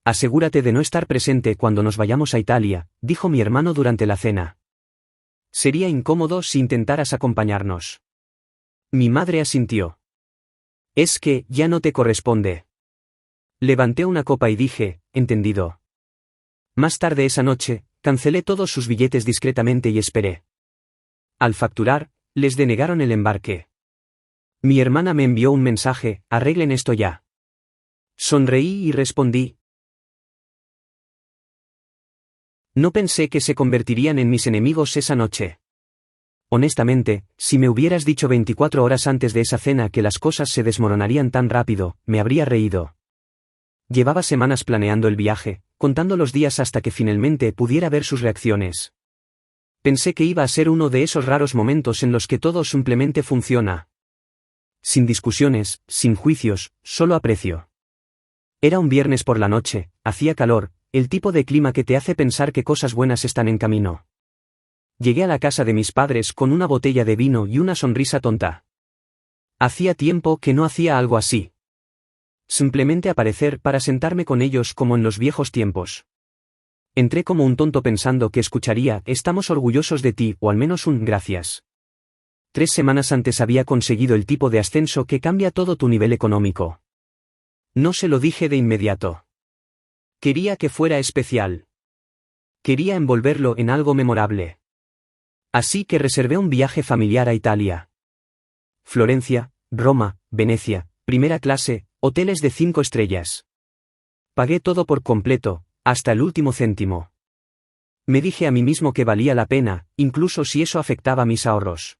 Asegúrate de no estar presente cuando nos vayamos a Italia, dijo mi hermano durante la cena. Sería incómodo si intentaras acompañarnos. Mi madre asintió. Es que, ya no te corresponde. Levanté una copa y dije, entendido. Más tarde esa noche, cancelé todos sus billetes discretamente y esperé. Al facturar, les denegaron el embarque. Mi hermana me envió un mensaje, arreglen esto ya. Sonreí y respondí. No pensé que se convertirían en mis enemigos esa noche. Honestamente, si me hubieras dicho 24 horas antes de esa cena que las cosas se desmoronarían tan rápido, me habría reído. Llevaba semanas planeando el viaje, contando los días hasta que finalmente pudiera ver sus reacciones. Pensé que iba a ser uno de esos raros momentos en los que todo simplemente funciona. Sin discusiones, sin juicios, solo aprecio. Era un viernes por la noche, hacía calor, el tipo de clima que te hace pensar que cosas buenas están en camino. Llegué a la casa de mis padres con una botella de vino y una sonrisa tonta. Hacía tiempo que no hacía algo así. Simplemente aparecer para sentarme con ellos como en los viejos tiempos. Entré como un tonto pensando que escucharía, estamos orgullosos de ti, o al menos un gracias. 3 semanas antes había conseguido el tipo de ascenso que cambia todo tu nivel económico. No se lo dije de inmediato. Quería que fuera especial. Quería envolverlo en algo memorable. Así que reservé un viaje familiar a Italia. Florencia, Roma, Venecia, primera clase, hoteles de 5 estrellas. Pagué todo por completo, hasta el último céntimo. Me dije a mí mismo que valía la pena, incluso si eso afectaba mis ahorros.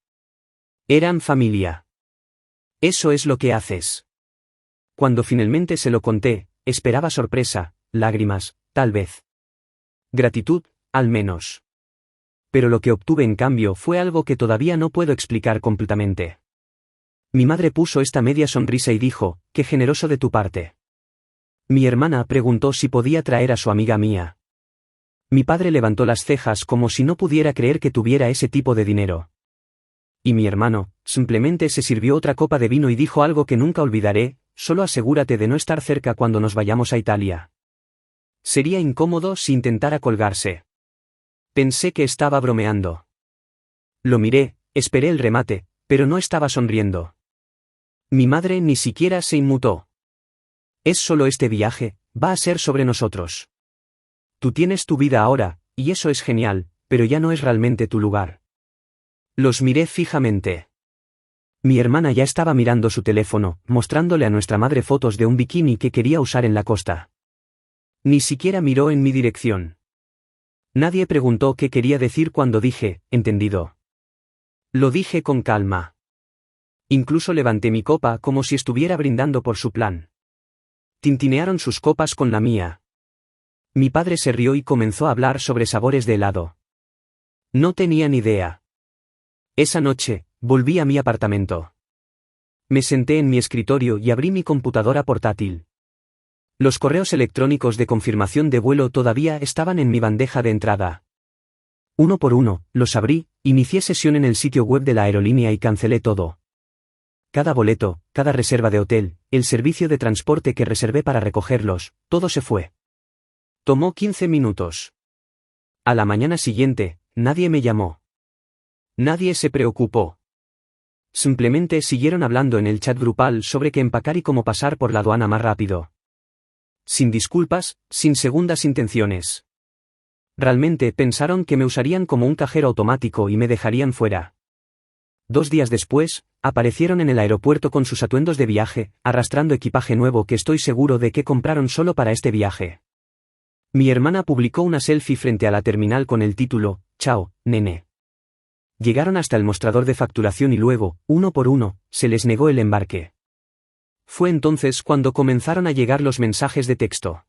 Eran familia. Eso es lo que haces. Cuando finalmente se lo conté, esperaba sorpresa, lágrimas, tal vez. Gratitud, al menos. Pero lo que obtuve en cambio fue algo que todavía no puedo explicar completamente. Mi madre puso esta media sonrisa y dijo, qué generoso de tu parte. Mi hermana preguntó si podía traer a su amiga mía. Mi padre levantó las cejas como si no pudiera creer que tuviera ese tipo de dinero. Y mi hermano, simplemente se sirvió otra copa de vino y dijo algo que nunca olvidaré, solo asegúrate de no estar cerca cuando nos vayamos a Italia. Sería incómodo si intentara colgarse. Pensé que estaba bromeando. Lo miré, esperé el remate, pero no estaba sonriendo. Mi madre ni siquiera se inmutó. Es solo este viaje, va a ser sobre nosotros. Tú tienes tu vida ahora, y eso es genial, pero ya no es realmente tu lugar. Los miré fijamente. Mi hermana ya estaba mirando su teléfono, mostrándole a nuestra madre fotos de un bikini que quería usar en la costa. Ni siquiera miró en mi dirección. Nadie preguntó qué quería decir cuando dije, entendido. Lo dije con calma. Incluso levanté mi copa como si estuviera brindando por su plan. Tintinearon sus copas con la mía. Mi padre se rió y comenzó a hablar sobre sabores de helado. No tenía ni idea. Esa noche, volví a mi apartamento. Me senté en mi escritorio y abrí mi computadora portátil. Los correos electrónicos de confirmación de vuelo todavía estaban en mi bandeja de entrada. Uno por uno, los abrí, inicié sesión en el sitio web de la aerolínea y cancelé todo. Cada boleto, cada reserva de hotel, el servicio de transporte que reservé para recogerlos, todo se fue. Tomó 15 minutos. A la mañana siguiente, nadie me llamó. Nadie se preocupó. Simplemente siguieron hablando en el chat grupal sobre qué empacar y cómo pasar por la aduana más rápido. Sin disculpas, sin segundas intenciones. Realmente pensaron que me usarían como un cajero automático y me dejarían fuera. 2 días después, aparecieron en el aeropuerto con sus atuendos de viaje, arrastrando equipaje nuevo que estoy seguro de que compraron solo para este viaje. Mi hermana publicó una selfie frente a la terminal con el título, «Chao, nene». Llegaron hasta el mostrador de facturación y luego, uno por uno, se les negó el embarque. Fue entonces cuando comenzaron a llegar los mensajes de texto.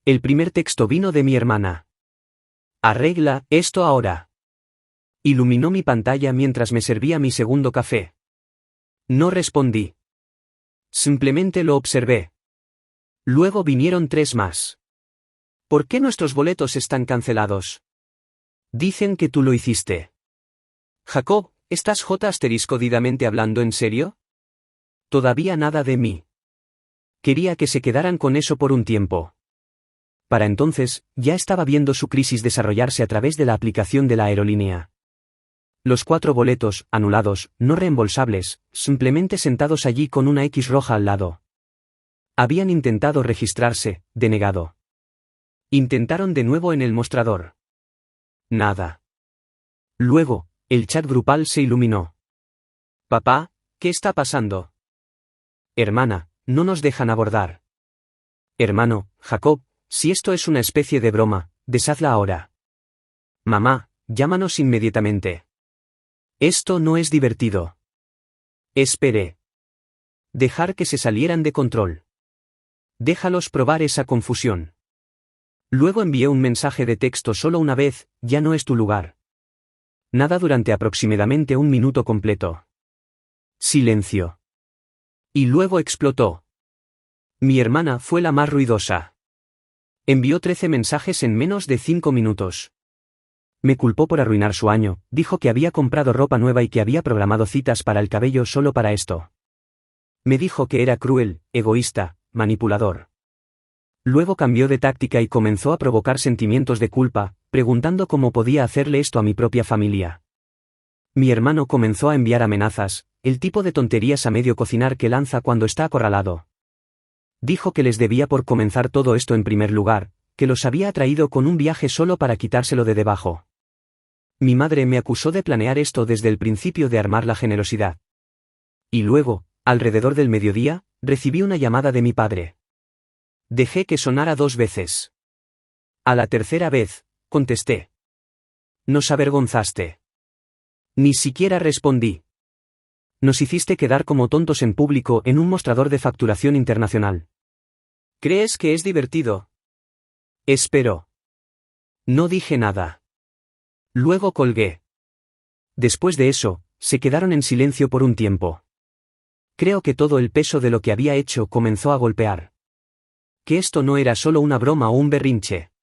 El primer texto vino de mi hermana. «Arregla esto ahora». Iluminó mi pantalla mientras me servía mi segundo café. No respondí. Simplemente lo observé. Luego vinieron 3 más. ¿Por qué nuestros boletos están cancelados? Dicen que tú lo hiciste. Jacob, ¿estás jodidamente hablando en serio? Todavía nada de mí. Quería que se quedaran con eso por un tiempo. Para entonces, ya estaba viendo su crisis desarrollarse a través de la aplicación de la aerolínea. Los 4 boletos, anulados, no reembolsables, simplemente sentados allí con una X roja al lado. Habían intentado registrarse, denegado. Intentaron de nuevo en el mostrador. Nada. Luego, el chat grupal se iluminó. Papá, ¿qué está pasando? Hermana, no nos dejan abordar. Hermano, Jacob, si esto es una especie de broma, deshazla ahora. Mamá, llámanos inmediatamente. Esto no es divertido. Esperé. Dejar que se salieran de control. Déjalos probar esa confusión. Luego envié un mensaje de texto solo una vez, ya no es tu lugar. Nada durante aproximadamente 1 minuto completo. Silencio. Y luego explotó. Mi hermana fue la más ruidosa. Envió 13 mensajes en menos de 5 minutos. Me culpó por arruinar su año, dijo que había comprado ropa nueva y que había programado citas para el cabello solo para esto. Me dijo que era cruel, egoísta, manipulador. Luego cambió de táctica y comenzó a provocar sentimientos de culpa, preguntando cómo podía hacerle esto a mi propia familia. Mi hermano comenzó a enviar amenazas, el tipo de tonterías a medio cocinar que lanza cuando está acorralado. Dijo que les debía por comenzar todo esto en primer lugar, que los había atraído con un viaje solo para quitárselo de debajo. Mi madre me acusó de planear esto desde el principio, de armar la generosidad. Y luego, alrededor del mediodía, recibí una llamada de mi padre. Dejé que sonara 2 veces. A la tercera vez, contesté. Nos avergonzaste. Ni siquiera respondí. Nos hiciste quedar como tontos en público en un mostrador de facturación internacional. ¿Crees que es divertido? Espero. No dije nada. Luego colgué. Después de eso, se quedaron en silencio por un tiempo. Creo que todo el peso de lo que había hecho comenzó a golpear. Que esto no era solo una broma o un berrinche.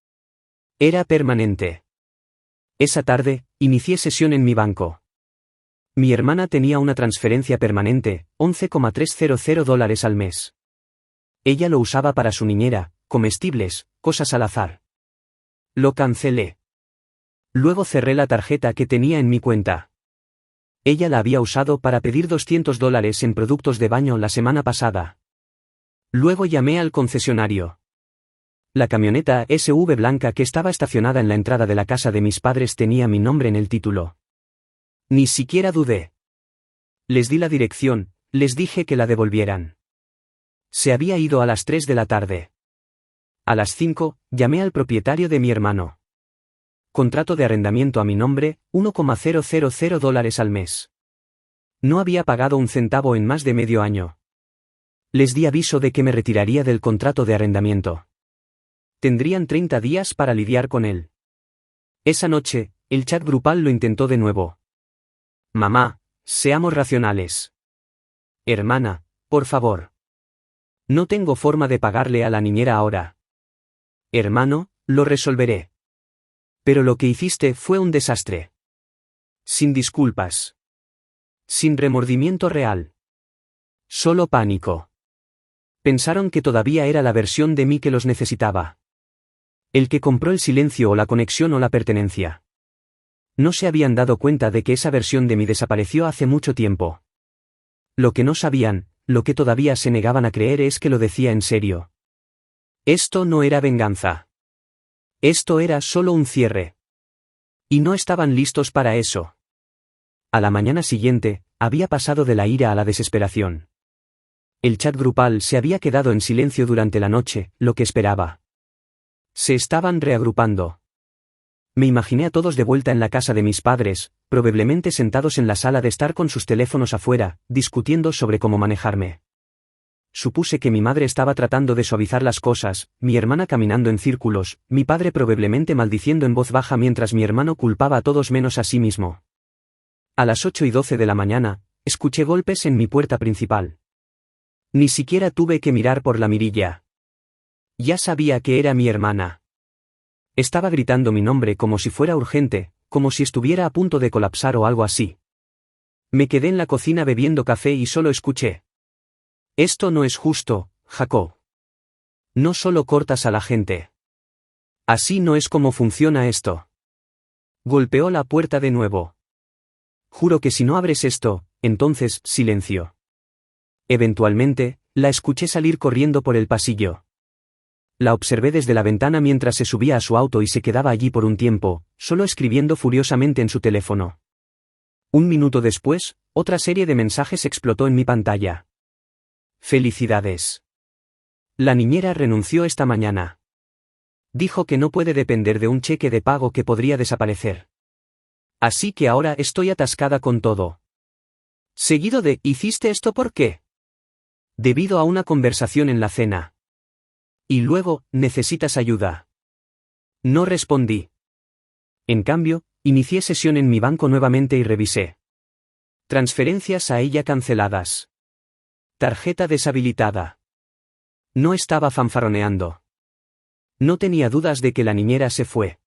Era permanente. Esa tarde, inicié sesión en mi banco. Mi hermana tenía una transferencia permanente, $11,300 al mes. Ella lo usaba para su niñera, comestibles, cosas al azar. Lo cancelé. Luego cerré la tarjeta que tenía en mi cuenta. Ella la había usado para pedir $200 en productos de baño la semana pasada. Luego llamé al concesionario. La camioneta SUV blanca que estaba estacionada en la entrada de la casa de mis padres tenía mi nombre en el título. Ni siquiera dudé. Les di la dirección, les dije que la devolvieran. Se había ido a las 3 de la tarde. A las 5, llamé al propietario de mi hermano. Contrato de arrendamiento a mi nombre, $1,000 al mes. No había pagado un centavo en más de medio año. Les di aviso de que me retiraría del contrato de arrendamiento. Tendrían 30 días para lidiar con él. Esa noche, el chat grupal lo intentó de nuevo. Mamá, seamos racionales. Hermana, por favor. No tengo forma de pagarle a la niñera ahora. Hermano, lo resolveré. Pero lo que hiciste fue un desastre. Sin disculpas. Sin remordimiento real. Solo pánico. Pensaron que todavía era la versión de mí que los necesitaba. El que compró el silencio o la conexión o la pertenencia. No se habían dado cuenta de que esa versión de mí desapareció hace mucho tiempo. Lo que no sabían, lo que todavía se negaban a creer es que lo decía en serio. Esto no era venganza. Esto era solo un cierre. Y no estaban listos para eso. A la mañana siguiente, había pasado de la ira a la desesperación. El chat grupal se había quedado en silencio durante la noche, lo que esperaba. Se estaban reagrupando. Me imaginé a todos de vuelta en la casa de mis padres, probablemente sentados en la sala de estar con sus teléfonos afuera, discutiendo sobre cómo manejarme. Supuse que mi madre estaba tratando de suavizar las cosas, mi hermana caminando en círculos, mi padre probablemente maldiciendo en voz baja mientras mi hermano culpaba a todos menos a sí mismo. A las 8:12 de la mañana, escuché golpes en mi puerta principal. Ni siquiera tuve que mirar por la mirilla. Ya sabía que era mi hermana. Estaba gritando mi nombre como si fuera urgente, como si estuviera a punto de colapsar o algo así. Me quedé en la cocina bebiendo café y solo escuché. Esto no es justo, Jacob. No solo cortas a la gente. Así no es como funciona esto. Golpeó la puerta de nuevo. Juro que si no abres esto, entonces, silencio. Eventualmente, la escuché salir corriendo por el pasillo. La observé desde la ventana mientras se subía a su auto y se quedaba allí por un tiempo, solo escribiendo furiosamente en su teléfono. Un minuto después, otra serie de mensajes explotó en mi pantalla. Felicidades. La niñera renunció esta mañana. Dijo que no puede depender de un cheque de pago que podría desaparecer. Así que ahora estoy atascada con todo. Seguido de, ¿hiciste esto por qué? Debido a una conversación en la cena. Y luego, ¿necesitas ayuda? No respondí. En cambio, inicié sesión en mi banco nuevamente y revisé. Transferencias a ella canceladas. Tarjeta deshabilitada. No estaba fanfarroneando. No tenía dudas de que la niñera se fue.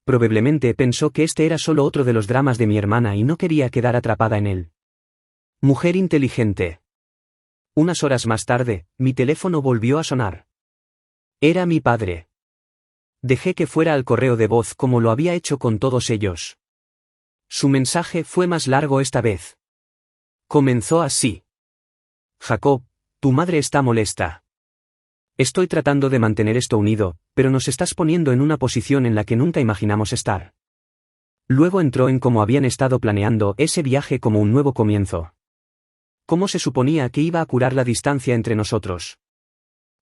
Probablemente pensó que este era solo otro de los dramas de mi hermana y no quería quedar atrapada en él. Mujer inteligente. Unas horas más tarde, mi teléfono volvió a sonar. Era mi padre. Dejé que fuera al correo de voz como lo había hecho con todos ellos. Su mensaje fue más largo esta vez. Comenzó así. Jacob, tu madre está molesta. Estoy tratando de mantener esto unido, pero nos estás poniendo en una posición en la que nunca imaginamos estar. Luego entró en cómo habían estado planeando ese viaje como un nuevo comienzo. ¿Cómo se suponía que iba a curar la distancia entre nosotros?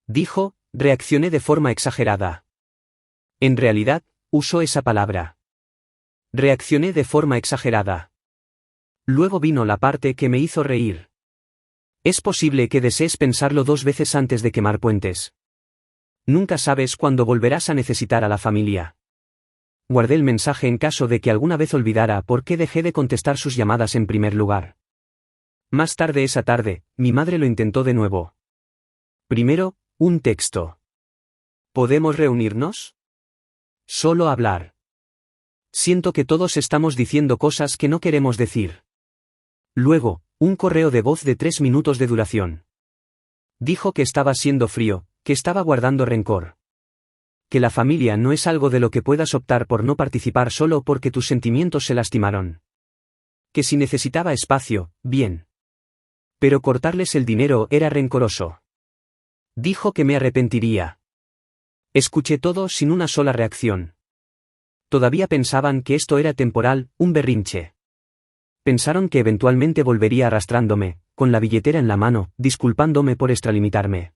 Dijo, reaccioné de forma exagerada. En realidad, usó esa palabra. Reaccioné de forma exagerada. Luego vino la parte que me hizo reír. Es posible que desees pensarlo 2 veces antes de quemar puentes. Nunca sabes cuándo volverás a necesitar a la familia. Guardé el mensaje en caso de que alguna vez olvidara por qué dejé de contestar sus llamadas en primer lugar. Más tarde esa tarde, mi madre lo intentó de nuevo. Primero, un texto. ¿Podemos reunirnos? Solo hablar. Siento que todos estamos diciendo cosas que no queremos decir. Luego, un correo de voz de 3 minutos de duración. Dijo que estaba siendo frío, que estaba guardando rencor. Que la familia no es algo de lo que puedas optar por no participar solo porque tus sentimientos se lastimaron. Que si necesitaba espacio, bien. Pero cortarles el dinero era rencoroso. Dijo que me arrepentiría. Escuché todo sin una sola reacción. Todavía pensaban que esto era temporal, un berrinche. Pensaron que eventualmente volvería arrastrándome, con la billetera en la mano, disculpándome por extralimitarme.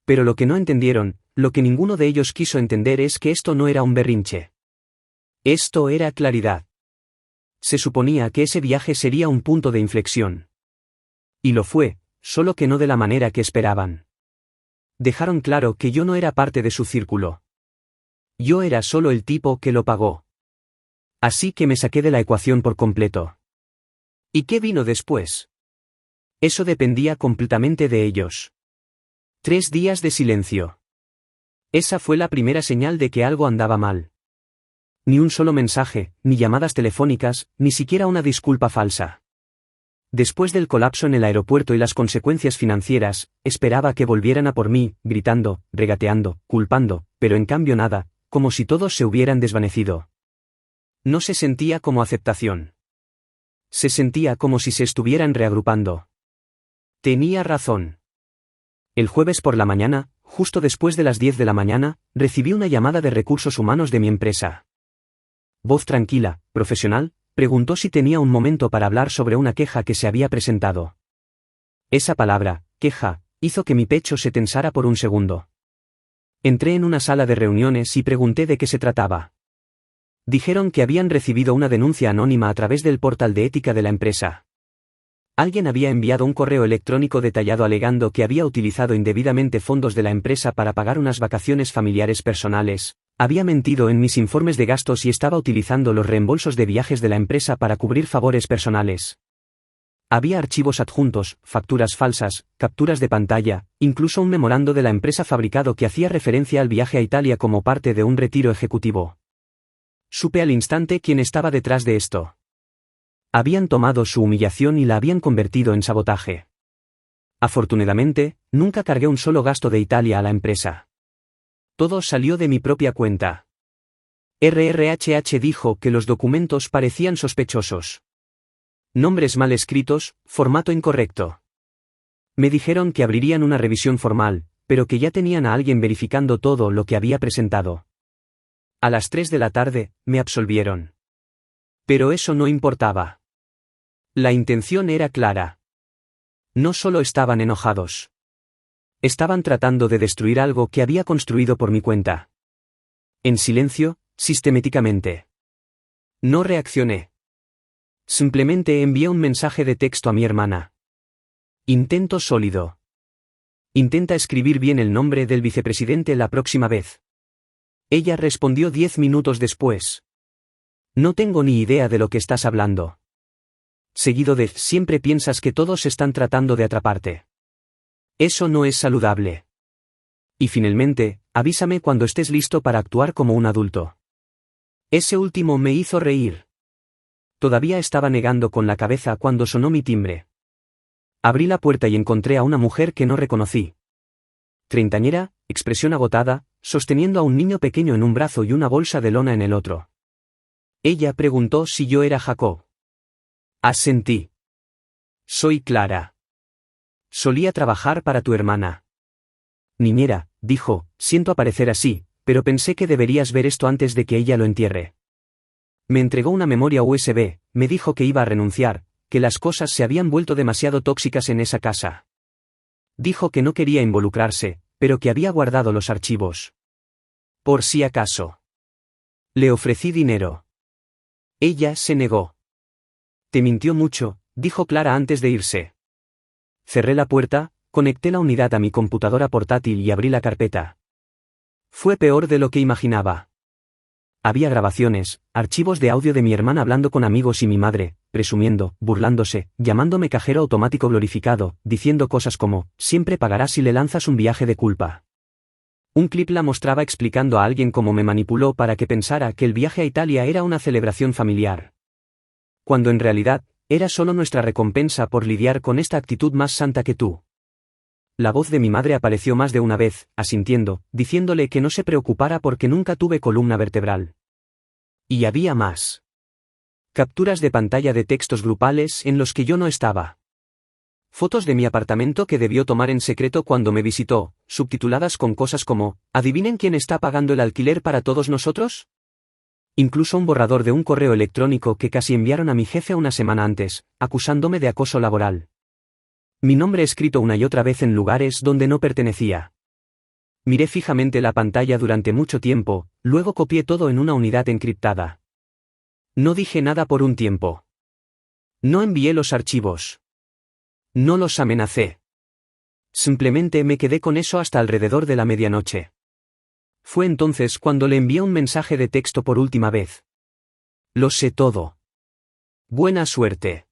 Pero lo que no entendieron, lo que ninguno de ellos quiso entender es que esto no era un berrinche. Esto era claridad. Se suponía que ese viaje sería un punto de inflexión. Y lo fue, solo que no de la manera que esperaban. Dejaron claro que yo no era parte de su círculo. Yo era solo el tipo que lo pagó. Así que me saqué de la ecuación por completo. ¿Y qué vino después? Eso dependía completamente de ellos. 3 días de silencio. Esa fue la primera señal de que algo andaba mal. Ni un solo mensaje, ni llamadas telefónicas, ni siquiera una disculpa falsa. Después del colapso en el aeropuerto y las consecuencias financieras, esperaba que volvieran a por mí, gritando, regateando, culpando, pero en cambio nada, como si todos se hubieran desvanecido. No se sentía como aceptación. Se sentía como si se estuvieran reagrupando. Tenía razón. El jueves por la mañana, justo después de las 10 de la mañana, recibí una llamada de recursos humanos de mi empresa. Voz tranquila, profesional, preguntó si tenía un momento para hablar sobre una queja que se había presentado. Esa palabra, queja, hizo que mi pecho se tensara por un segundo. Entré en una sala de reuniones y pregunté de qué se trataba. Dijeron que habían recibido una denuncia anónima a través del portal de ética de la empresa. Alguien había enviado un correo electrónico detallado alegando que había utilizado indebidamente fondos de la empresa para pagar unas vacaciones familiares personales, había mentido en mis informes de gastos y estaba utilizando los reembolsos de viajes de la empresa para cubrir favores personales. Había archivos adjuntos, facturas falsas, capturas de pantalla, incluso un memorando de la empresa fabricado que hacía referencia al viaje a Italia como parte de un retiro ejecutivo. Supe al instante quién estaba detrás de esto. Habían tomado su humillación y la habían convertido en sabotaje. Afortunadamente, nunca cargué un solo gasto de Italia a la empresa. Todo salió de mi propia cuenta. RRHH dijo que los documentos parecían sospechosos. Nombres mal escritos, formato incorrecto. Me dijeron que abrirían una revisión formal, pero que ya tenían a alguien verificando todo lo que había presentado. A las 3 de la tarde, me absolvieron. Pero eso no importaba. La intención era clara. No solo estaban enojados. Estaban tratando de destruir algo que había construido por mi cuenta. En silencio, sistemáticamente. No reaccioné. Simplemente envié un mensaje de texto a mi hermana. Intento sólido. Intenta escribir bien el nombre del vicepresidente la próxima vez. Ella respondió 10 minutos después. No tengo ni idea de lo que estás hablando. Seguido de, siempre piensas que todos están tratando de atraparte. Eso no es saludable. Y finalmente, avísame cuando estés listo para actuar como un adulto. Ese último me hizo reír. Todavía estaba negando con la cabeza cuando sonó mi timbre. Abrí la puerta y encontré a una mujer que no reconocí. Treintañera, expresión agotada, sosteniendo a un niño pequeño en un brazo y una bolsa de lona en el otro. Ella preguntó si yo era Jacob. Asentí. Soy Clara. Solía trabajar para tu hermana. Niñera, dijo, siento parecer así, pero pensé que deberías ver esto antes de que ella lo entierre. Me entregó una memoria USB, me dijo que iba a renunciar, que las cosas se habían vuelto demasiado tóxicas en esa casa. Dijo que no quería involucrarse, pero que había guardado los archivos. Por si acaso. Le ofrecí dinero. Ella se negó. Te mintió mucho, dijo Clara antes de irse. Cerré la puerta, conecté la unidad a mi computadora portátil y abrí la carpeta. Fue peor de lo que imaginaba. Había grabaciones, archivos de audio de mi hermana hablando con amigos y mi madre, presumiendo, burlándose, llamándome cajero automático glorificado, diciendo cosas como, siempre pagarás si le lanzas un viaje de culpa. Un clip la mostraba explicando a alguien cómo me manipuló para que pensara que el viaje a Italia era una celebración familiar. Cuando en realidad, era solo nuestra recompensa por lidiar con esta actitud más santa que tú. La voz de mi madre apareció más de una vez, asintiendo, diciéndole que no se preocupara porque nunca tuve columna vertebral. Y había más. Capturas de pantalla de textos grupales en los que yo no estaba. Fotos de mi apartamento que debió tomar en secreto cuando me visitó, subtituladas con cosas como, ¿adivinen quién está pagando el alquiler para todos nosotros? Incluso un borrador de un correo electrónico que casi enviaron a mi jefe una semana antes, acusándome de acoso laboral. Mi nombre escrito una y otra vez en lugares donde no pertenecía. Miré fijamente la pantalla durante mucho tiempo, luego copié todo en una unidad encriptada. No dije nada por un tiempo. No envié los archivos. No los amenacé. Simplemente me quedé con eso hasta alrededor de la medianoche. Fue entonces cuando le envié un mensaje de texto por última vez. Lo sé todo. Buena suerte.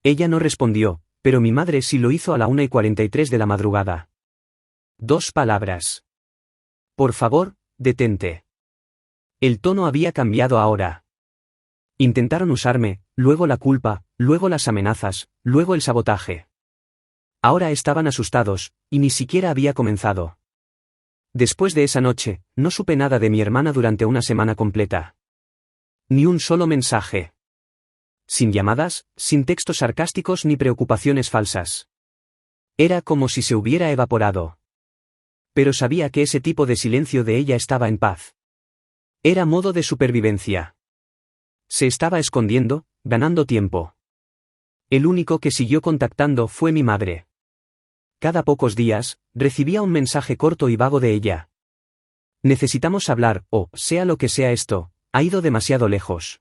Ella no respondió, pero mi madre sí lo hizo a la 1:43 de la madrugada. 2 palabras. Por favor, detente. El tono había cambiado ahora. Intentaron usarme, luego la culpa, luego las amenazas, luego el sabotaje. Ahora estaban asustados, y ni siquiera había comenzado. Después de esa noche, no supe nada de mi hermana durante una semana completa. Ni un solo mensaje. Sin llamadas, sin textos sarcásticos ni preocupaciones falsas. Era como si se hubiera evaporado. Pero sabía que ese tipo de silencio de ella estaba en paz. Era modo de supervivencia. Se estaba escondiendo, ganando tiempo. El único que siguió contactando fue mi madre. Cada pocos días, recibía un mensaje corto y vago de ella. Necesitamos hablar, o, sea lo que sea esto, ha ido demasiado lejos.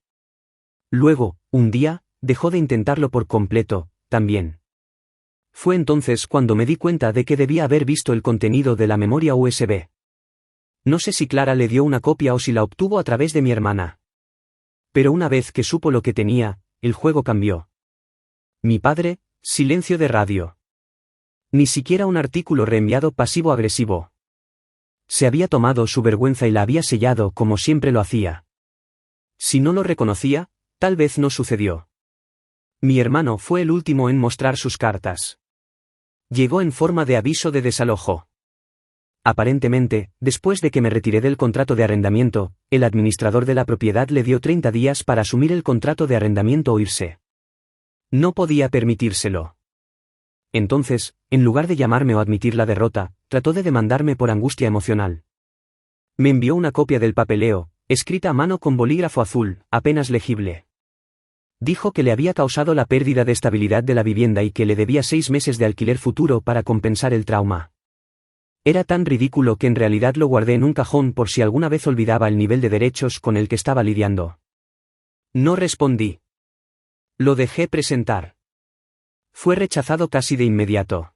Luego, un día, dejó de intentarlo por completo, también. Fue entonces cuando me di cuenta de que debía haber visto el contenido de la memoria USB. No sé si Clara le dio una copia o si la obtuvo a través de mi hermana. Pero una vez que supo lo que tenía, el juego cambió. Mi padre, silencio de radio. Ni siquiera un artículo reenviado pasivo-agresivo. Se había tomado su vergüenza y la había sellado como siempre lo hacía. Si no lo reconocía, tal vez no sucedió. Mi hermano fue el último en mostrar sus cartas. Llegó en forma de aviso de desalojo. Aparentemente, después de que me retiré del contrato de arrendamiento, el administrador de la propiedad le dio 30 días para asumir el contrato de arrendamiento o irse. No podía permitírselo. Entonces, en lugar de llamarme o admitir la derrota, trató de demandarme por angustia emocional. Me envió una copia del papeleo, escrita a mano con bolígrafo azul, apenas legible. Dijo que le había causado la pérdida de estabilidad de la vivienda y que le debía 6 meses de alquiler futuro para compensar el trauma. Era tan ridículo que en realidad lo guardé en un cajón por si alguna vez olvidaba el nivel de derechos con el que estaba lidiando. No respondí. Lo dejé presentar. Fue rechazado casi de inmediato.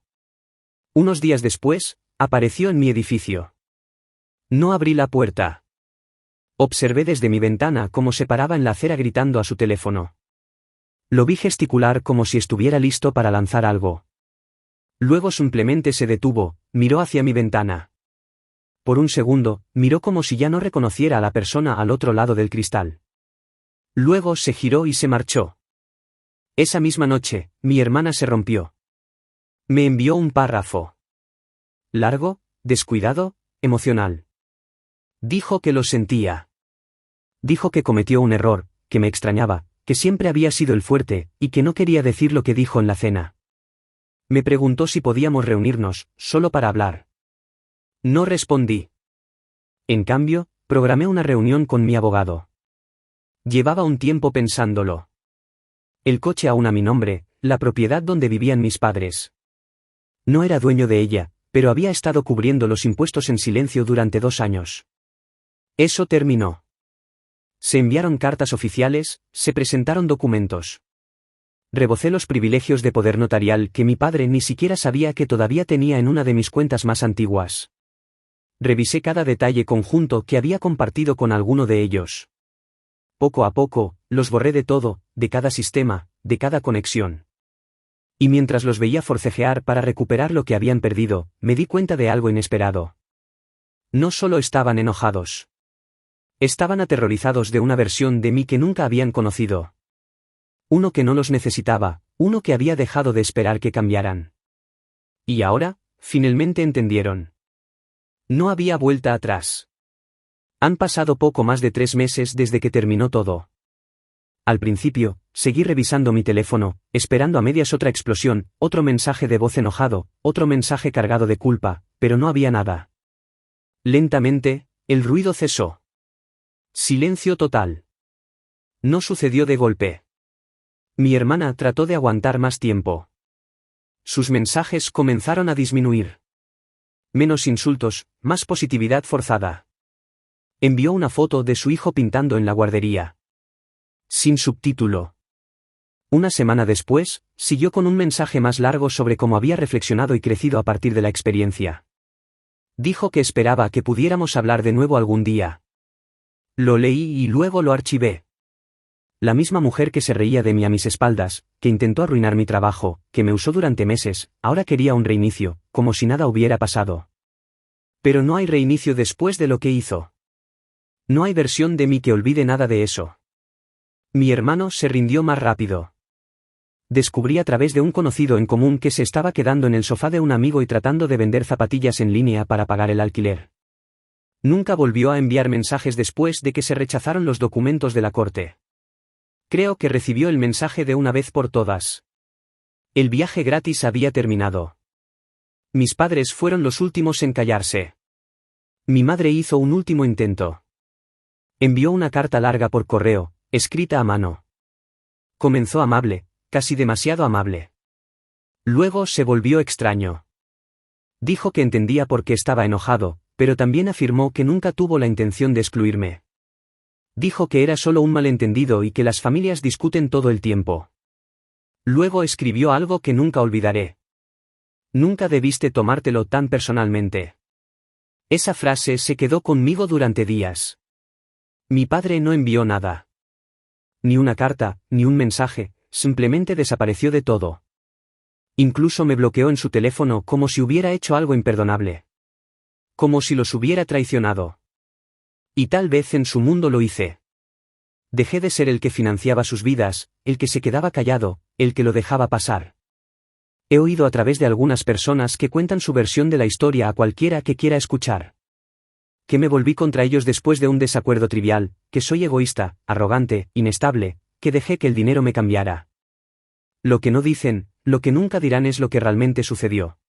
Unos días después, apareció en mi edificio. No abrí la puerta. Observé desde mi ventana cómo se paraba en la acera gritando a su teléfono. Lo vi gesticular como si estuviera listo para lanzar algo. Luego simplemente se detuvo, miró hacia mi ventana. Por un segundo, miró como si ya no reconociera a la persona al otro lado del cristal. Luego se giró y se marchó. Esa misma noche, mi hermana se rompió. Me envió un párrafo. Largo, descuidado, emocional. Dijo que lo sentía. Dijo que cometió un error, que me extrañaba, que siempre había sido el fuerte, y que no quería decir lo que dijo en la cena. Me preguntó si podíamos reunirnos, solo para hablar. No respondí. En cambio, programé una reunión con mi abogado. Llevaba un tiempo pensándolo. El coche aún a mi nombre, la propiedad donde vivían mis padres. No era dueño de ella, pero había estado cubriendo los impuestos en silencio durante 2 años. Eso terminó. Se enviaron cartas oficiales, se presentaron documentos. Rebocé los privilegios de poder notarial que mi padre ni siquiera sabía que todavía tenía en una de mis cuentas más antiguas. Revisé cada detalle conjunto que había compartido con alguno de ellos. Poco a poco, los borré de todo, de cada sistema, de cada conexión. Y mientras los veía forcejear para recuperar lo que habían perdido, me di cuenta de algo inesperado. No solo estaban enojados. Estaban aterrorizados de una versión de mí que nunca habían conocido. Uno que no los necesitaba, uno que había dejado de esperar que cambiaran. Y ahora, finalmente entendieron. No había vuelta atrás. Han pasado poco más de 3 meses desde que terminó todo. Al principio, seguí revisando mi teléfono, esperando a medias otra explosión, otro mensaje de voz enojado, otro mensaje cargado de culpa, pero no había nada. Lentamente, el ruido cesó. Silencio total. No sucedió de golpe. Mi hermana trató de aguantar más tiempo. Sus mensajes comenzaron a disminuir. Menos insultos, más positividad forzada. Envió una foto de su hijo pintando en la guardería. Sin subtítulo. Una semana después, siguió con un mensaje más largo sobre cómo había reflexionado y crecido a partir de la experiencia. Dijo que esperaba que pudiéramos hablar de nuevo algún día. Lo leí y luego lo archivé. La misma mujer que se reía de mí a mis espaldas, que intentó arruinar mi trabajo, que me usó durante meses, ahora quería un reinicio, como si nada hubiera pasado. Pero no hay reinicio después de lo que hizo. No hay versión de mí que olvide nada de eso. Mi hermano se rindió más rápido. Descubrí a través de un conocido en común que se estaba quedando en el sofá de un amigo y tratando de vender zapatillas en línea para pagar el alquiler. Nunca volvió a enviar mensajes después de que se rechazaron los documentos de la corte. Creo que recibió el mensaje de una vez por todas. El viaje gratis había terminado. Mis padres fueron los últimos en callarse. Mi madre hizo un último intento. Envió una carta larga por correo, escrita a mano. Comenzó amable, casi demasiado amable. Luego se volvió extraño. Dijo que entendía por qué estaba enojado, pero también afirmó que nunca tuvo la intención de excluirme. Dijo que era solo un malentendido y que las familias discuten todo el tiempo. Luego escribió algo que nunca olvidaré. Nunca debiste tomártelo tan personalmente. Esa frase se quedó conmigo durante días. Mi padre no envió nada. Ni una carta, ni un mensaje, simplemente desapareció de todo. Incluso me bloqueó en su teléfono como si hubiera hecho algo imperdonable. Como si los hubiera traicionado. Y tal vez en su mundo lo hice. Dejé de ser el que financiaba sus vidas, el que se quedaba callado, el que lo dejaba pasar. He oído a través de algunas personas que cuentan su versión de la historia a cualquiera que quiera escuchar. Que me volví contra ellos después de un desacuerdo trivial, que soy egoísta, arrogante, inestable, que dejé que el dinero me cambiara. Lo que no dicen, lo que nunca dirán es lo que realmente sucedió.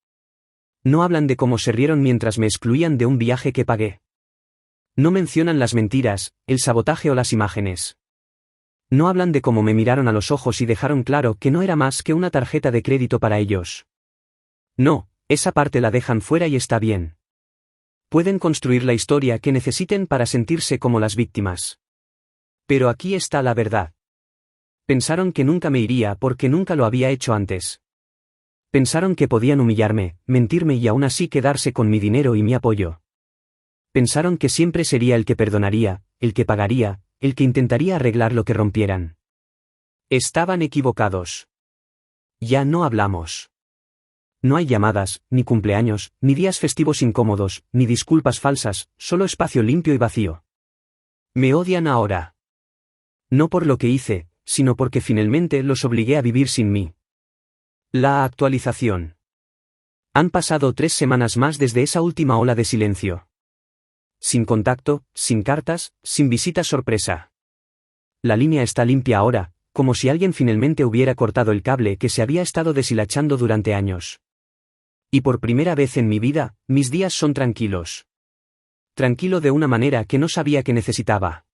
No hablan de cómo se rieron mientras me excluían de un viaje que pagué. No mencionan las mentiras, el sabotaje o las imágenes. No hablan de cómo me miraron a los ojos y dejaron claro que no era más que una tarjeta de crédito para ellos. No, esa parte la dejan fuera y está bien. Pueden construir la historia que necesiten para sentirse como las víctimas. Pero aquí está la verdad. Pensaron que nunca me iría porque nunca lo había hecho antes. Pensaron que podían humillarme, mentirme y aún así quedarse con mi dinero y mi apoyo. Pensaron que siempre sería el que perdonaría, el que pagaría, el que intentaría arreglar lo que rompieran. Estaban equivocados. Ya no hablamos. No hay llamadas, ni cumpleaños, ni días festivos incómodos, ni disculpas falsas, solo espacio limpio y vacío. Me odian ahora. No por lo que hice, sino porque finalmente los obligué a vivir sin mí. La actualización. Han pasado 3 semanas más desde esa última ola de silencio. Sin contacto, sin cartas, sin visita sorpresa. La línea está limpia ahora, como si alguien finalmente hubiera cortado el cable que se había estado deshilachando durante años. Y por primera vez en mi vida, mis días son tranquilos. Tranquilo de una manera que no sabía que necesitaba.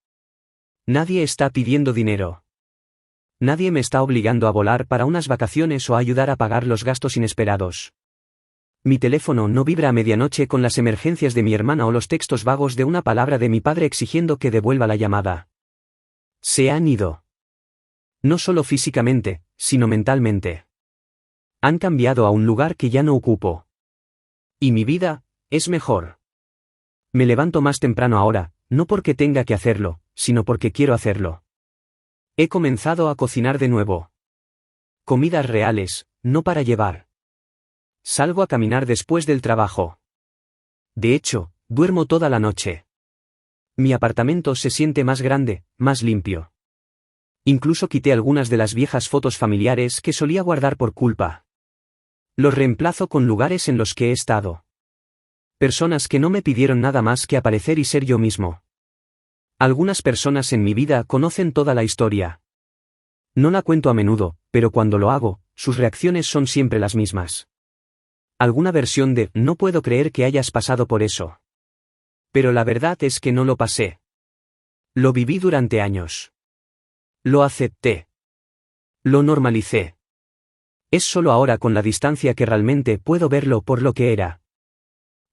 Nadie está pidiendo dinero. Nadie me está obligando a volar para unas vacaciones o a ayudar a pagar los gastos inesperados. Mi teléfono no vibra a medianoche con las emergencias de mi hermana o los textos vagos de una palabra de mi padre exigiendo que devuelva la llamada. Se han ido. No solo físicamente, sino mentalmente. Han cambiado a un lugar que ya no ocupo. Y mi vida, es mejor. Me levanto más temprano ahora, no porque tenga que hacerlo, sino porque quiero hacerlo. He comenzado a cocinar de nuevo. Comidas reales, no para llevar. Salgo a caminar después del trabajo. De hecho, duermo toda la noche. Mi apartamento se siente más grande, más limpio. Incluso quité algunas de las viejas fotos familiares que solía guardar por culpa. Los reemplazo con lugares en los que he estado. Personas que no me pidieron nada más que aparecer y ser yo mismo. Algunas personas en mi vida conocen toda la historia. No la cuento a menudo, pero cuando lo hago, sus reacciones son siempre las mismas. Alguna versión de "no puedo creer que hayas pasado por eso". Pero la verdad es que no lo pasé. Lo viví durante años. Lo acepté. Lo normalicé. Es solo ahora con la distancia que realmente puedo verlo por lo que era.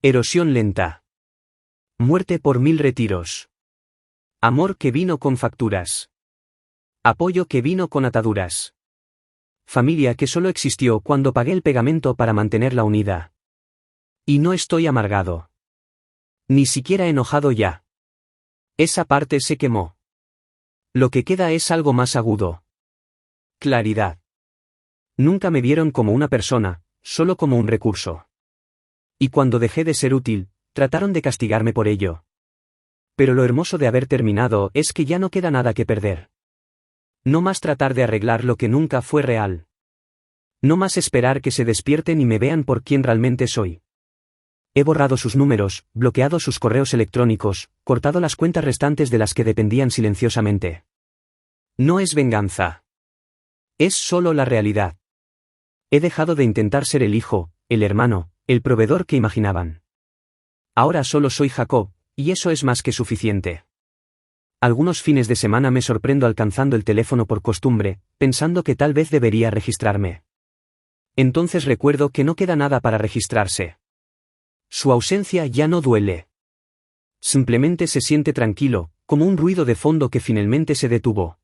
Erosión lenta. Muerte por 1000 retiros. Amor que vino con facturas. Apoyo que vino con ataduras. Familia que solo existió cuando pagué el pegamento para mantenerla unida. Y no estoy amargado. Ni siquiera enojado ya. Esa parte se quemó. Lo que queda es algo más agudo. Claridad. Nunca me vieron como una persona, solo como un recurso. Y cuando dejé de ser útil, trataron de castigarme por ello. Pero lo hermoso de haber terminado es que ya no queda nada que perder. No más tratar de arreglar lo que nunca fue real. No más esperar que se despierten y me vean por quien realmente soy. He borrado sus números, bloqueado sus correos electrónicos, cortado las cuentas restantes de las que dependían silenciosamente. No es venganza. Es solo la realidad. He dejado de intentar ser el hijo, el hermano, el proveedor que imaginaban. Ahora solo soy Jacob, y eso es más que suficiente. Algunos fines de semana me sorprendo alcanzando el teléfono por costumbre, pensando que tal vez debería registrarme. Entonces recuerdo que no queda nada para registrarse. Su ausencia ya no duele. Simplemente se siente tranquilo, como un ruido de fondo que finalmente se detuvo.